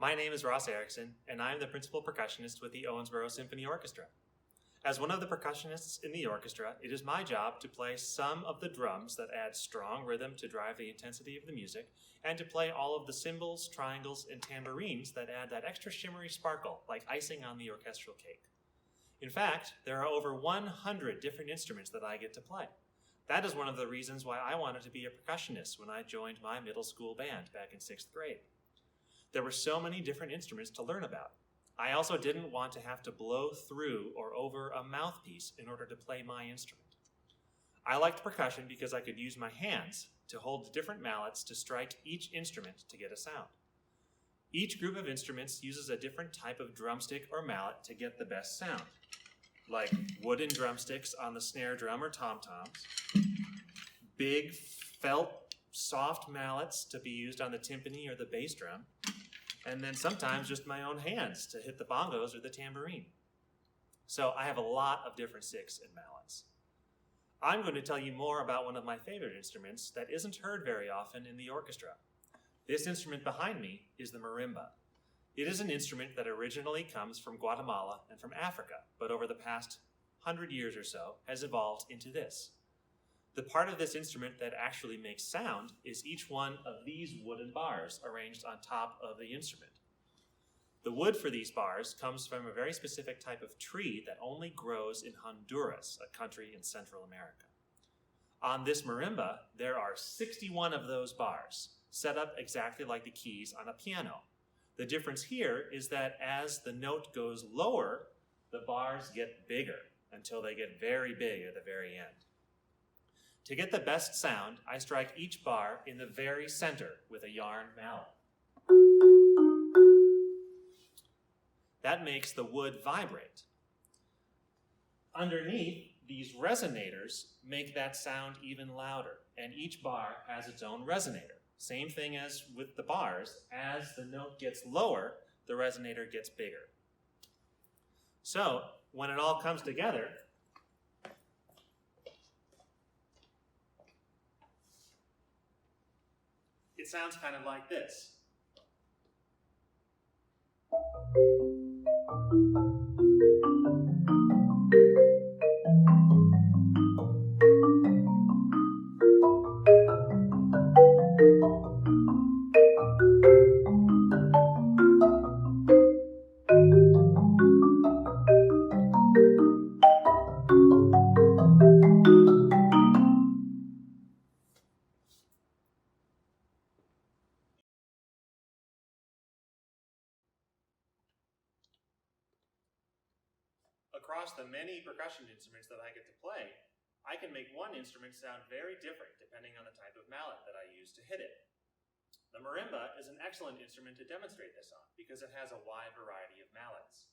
My name is Ross Erickson, and I am the principal percussionist with the Owensboro Symphony Orchestra. As one of the percussionists in the orchestra, it is my job to play some of the drums that add strong rhythm to drive the intensity of the music, and to play all of the cymbals, triangles, and tambourines that add that extra shimmery sparkle, like icing on the orchestral cake. In fact, there are over 100 different instruments that I get to play. That is one of the reasons why I wanted to be a percussionist when I joined my middle school band back in 6th grade. There were so many different instruments to learn about. I also didn't want to have to blow through or over a mouthpiece in order to play my instrument. I liked percussion because I could use my hands to hold different mallets to strike each instrument to get a sound. Each group of instruments uses a different type of drumstick or mallet to get the best sound, like wooden drumsticks on the snare drum or tom-toms, big felt soft mallets to be used on the timpani or the bass drum, and then sometimes just my own hands to hit the bongos or the tambourine. So I have a lot of different sticks and mallets. I'm going to tell you more about one of my favorite instruments that isn't heard very often in the orchestra. This instrument behind me is the marimba. It is an instrument that originally comes from Guatemala and from Africa, but over the past 100 years or so has evolved into this. The part of this instrument that actually makes sound is each one of these wooden bars arranged on top of the instrument. The wood for these bars comes from a very specific type of tree that only grows in Honduras, a country in Central America. On this marimba, there are 61 of those bars, set up exactly like the keys on a piano. The difference here is that as the note goes lower, the bars get bigger until they get very big at the very end. To get the best sound, I strike each bar in the very center with a yarn mallet. That makes the wood vibrate. Underneath, these resonators make that sound even louder, and each bar has its own resonator. Same thing as with the bars. As the note gets lower, the resonator gets bigger. So, when it all comes together, it sounds kind of like this. Across the many percussion instruments that I get to play, I can make one instrument sound very different depending on the type of mallet that I use to hit it. The marimba is an excellent instrument to demonstrate this on because it has a wide variety of mallets.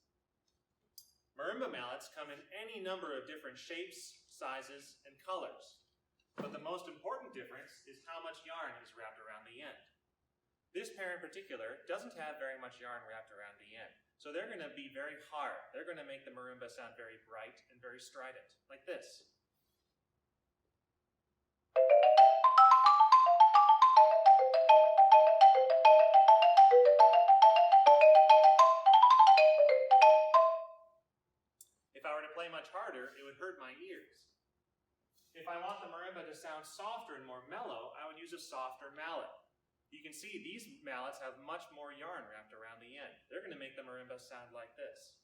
Marimba mallets come in any number of different shapes, sizes, and colors, but the most important difference is how much yarn is wrapped around the end. This pair in particular doesn't have very much yarn wrapped around the end. So they're going to be very hard. They're going to make the marimba sound very bright and very strident, like this. If I were to play much harder, it would hurt my ears. If I want the marimba to sound softer and more mellow, I would use a softer mallet. You can see these mallets have much more yarn wrapped around the end. They're going to make the marimba sound like this.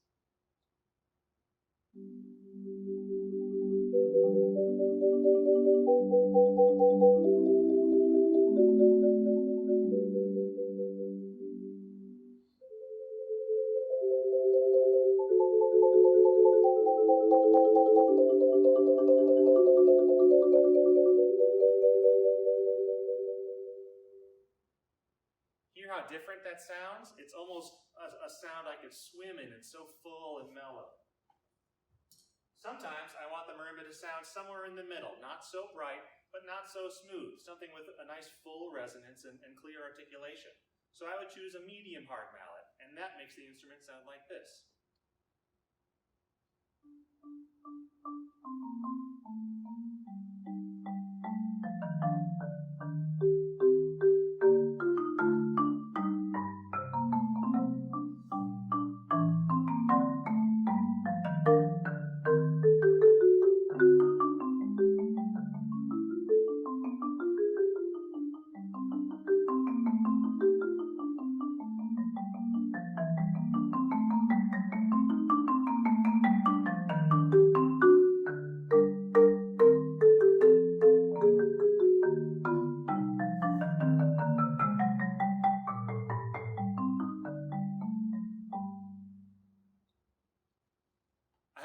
Hear how different that sounds? It's almost a sound I could swim in. It's so full and mellow. Sometimes I want the marimba to sound somewhere in the middle, not so bright, but not so smooth, something with a nice full resonance and clear articulation. So I would choose a medium hard mallet, and that makes the instrument sound like this.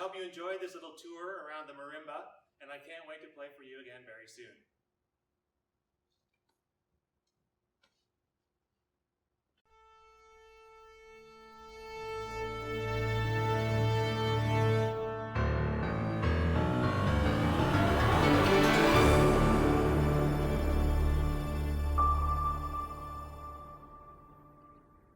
hope you enjoyed this little tour around the marimba, and I can't wait to play for you again very soon.